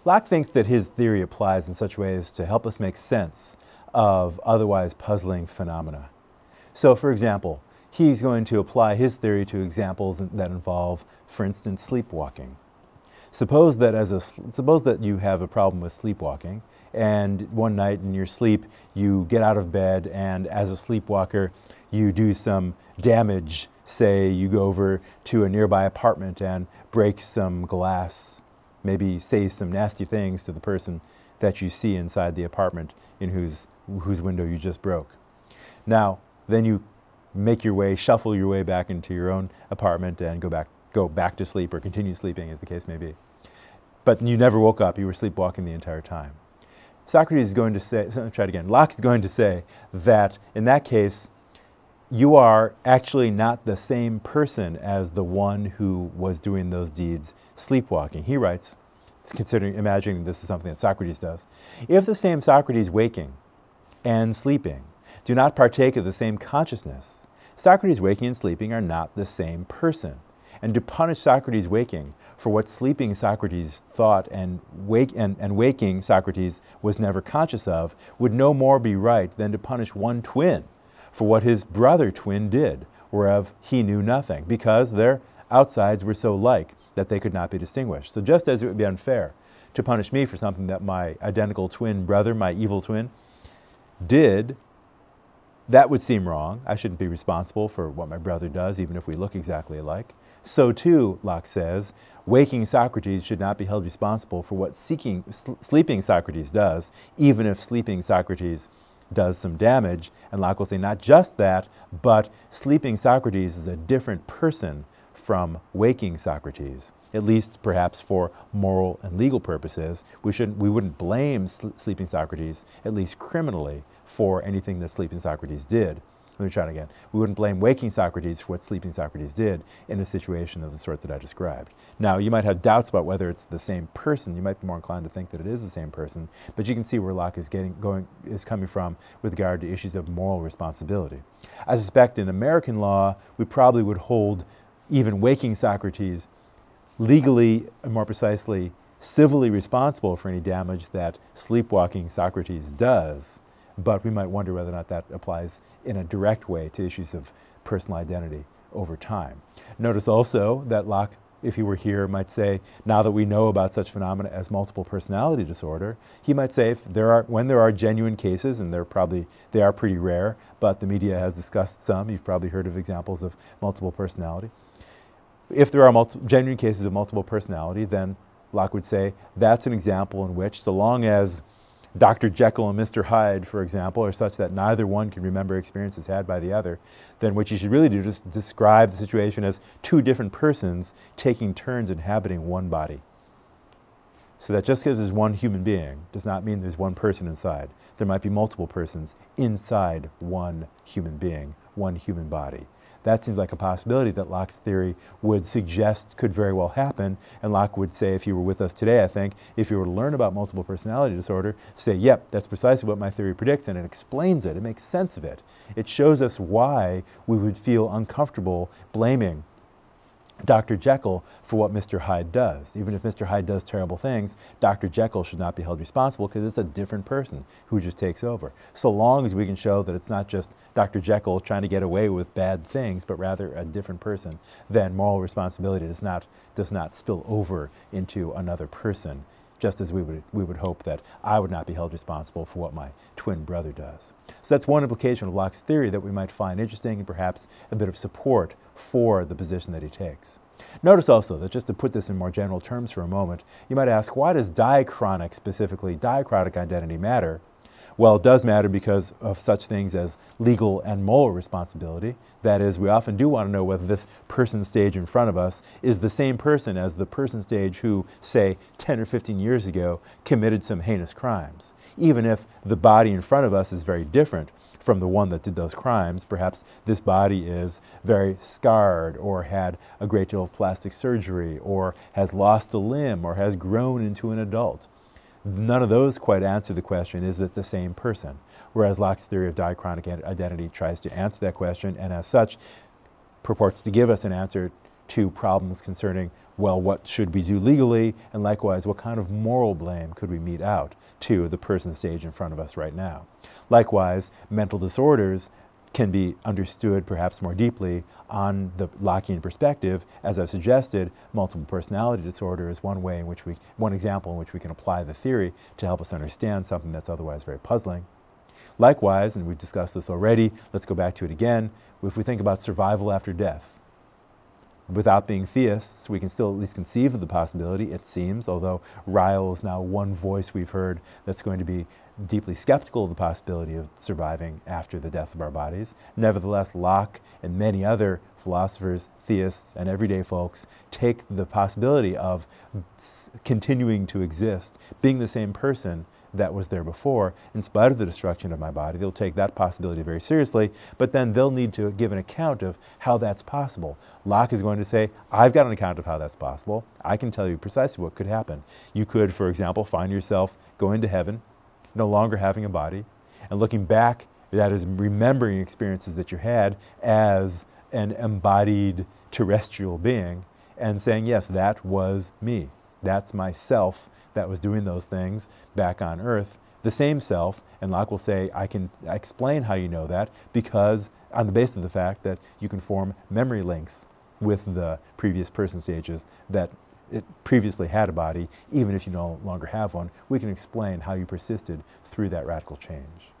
Locke thinks that his theory applies in such ways to help us make sense of otherwise puzzling phenomena. So, for example, he's going to apply his theory to examples that involve, for instance, sleepwalking. Suppose that you have a problem with sleepwalking, and one night in your sleep you get out of bed, and as a sleepwalker you do some damage. Say you go over to a nearby apartment and break some glass, maybe say some nasty things to the person that you see inside the apartment in whose window you just broke. Now, then you make your way, shuffle your way back into your own apartment and go back to sleep, or continue sleeping, as the case may be. But you never woke up, you were sleepwalking the entire time. Socrates is going to say, try it again, Locke is going to say that in that case, you are actually not the same person as the one who was doing those deeds sleepwalking. He writes, imagining this is something that Socrates does, if the same Socrates waking and sleeping do not partake of the same consciousness, Socrates waking and sleeping are not the same person. And to punish Socrates waking for what sleeping Socrates thought and waking Socrates was never conscious of would no more be right than to punish one twin for what his brother twin did, whereof he knew nothing, because their outsides were so like that they could not be distinguished. So just as it would be unfair to punish me for something that my identical twin brother, my evil twin, did, that would seem wrong. I shouldn't be responsible for what my brother does, even if we look exactly alike. So too, Locke says, waking Socrates should not be held responsible for what sleeping Socrates does, even if sleeping Socrates does some damage. And Locke will say not just that, but sleeping Socrates is a different person from waking Socrates, at least perhaps for moral and legal purposes. We wouldn't blame sleeping Socrates, at least criminally, for anything that sleeping Socrates did. Let me try it again. We wouldn't blame waking Socrates for what sleeping Socrates did in a situation of the sort that I described. Now, you might have doubts about whether it's the same person. You might be more inclined to think that it is the same person, but you can see where Locke is coming from with regard to issues of moral responsibility. I suspect in American law, we probably would hold even waking Socrates legally, and more precisely, civilly responsible for any damage that sleepwalking Socrates does. But we might wonder whether or not that applies in a direct way to issues of personal identity over time. Notice also that Locke, if he were here, might say, now that we know about such phenomena as multiple personality disorder, he might say when there are genuine cases, and they are pretty rare, but the media has discussed some, you've probably heard of examples of multiple personality. If there are genuine cases of multiple personality, then Locke would say that's an example in which, so long as Dr. Jekyll and Mr. Hyde, for example, are such that neither one can remember experiences had by the other, then what you should really do is describe the situation as two different persons taking turns inhabiting one body. So that just because there's one human being does not mean there's one person inside. There might be multiple persons inside one human being, one human body. That seems like a possibility that Locke's theory would suggest could very well happen, and Locke would say, if you were with us today, I think, if you were to learn about multiple personality disorder, say, yep, that's precisely what my theory predicts, and it explains it, it makes sense of it. It shows us why we would feel uncomfortable blaming Dr. Jekyll for what Mr. Hyde does. Even if Mr. Hyde does terrible things, Dr. Jekyll should not be held responsible because it's a different person who just takes over. So long as we can show that it's not just Dr. Jekyll trying to get away with bad things, but rather a different person, then moral responsibility does not spill over into another person, just as we would hope that I would not be held responsible for what my twin brother does. So that's one implication of Locke's theory that we might find interesting and perhaps a bit of support for the position that he takes. Notice also that, just to put this in more general terms for a moment, you might ask, why does diachronic, specifically diachrotic identity, matter? Well, it does matter because of such things as legal and moral responsibility. That is, we often do want to know whether this person stage in front of us is the same person as the person stage who, say, 10 or 15 years ago committed some heinous crimes. Even if the body in front of us is very different from the one that did those crimes, perhaps this body is very scarred, or had a great deal of plastic surgery, or has lost a limb, or has grown into an adult. None of those quite answer the question, is it the same person? Whereas Locke's theory of diachronic identity tries to answer that question, and as such purports to give us an answer to problems concerning well, what should we do legally? And likewise, what kind of moral blame could we mete out to the person stage in front of us right now? Likewise, mental disorders can be understood perhaps more deeply on the Lockean perspective. As I've suggested, multiple personality disorder is one example in which we can apply the theory to help us understand something that's otherwise very puzzling. Likewise, and we've discussed this already, let's go back to it again, if we think about survival after death. Without being theists, we can still at least conceive of the possibility, it seems, although Ryle is now one voice we've heard that's going to be deeply skeptical of the possibility of surviving after the death of our bodies. Nevertheless, Locke and many other philosophers, theists, and everyday folks take the possibility of continuing to exist, being the same person that was there before, in spite of the destruction of my body. They'll take that possibility very seriously, but then they'll need to give an account of how that's possible. Locke is going to say, I've got an account of how that's possible. I can tell you precisely what could happen. You could, for example, find yourself going to heaven, no longer having a body, and looking back, that is remembering experiences that you had as an embodied terrestrial being, and saying, yes, that was me. That's myself that was doing those things back on Earth, the same self. And Locke will say, I can explain how you know that because on the basis of the fact that you can form memory links with the previous person stages that it previously had a body, even if you no longer have one. We can explain how you persisted through that radical change.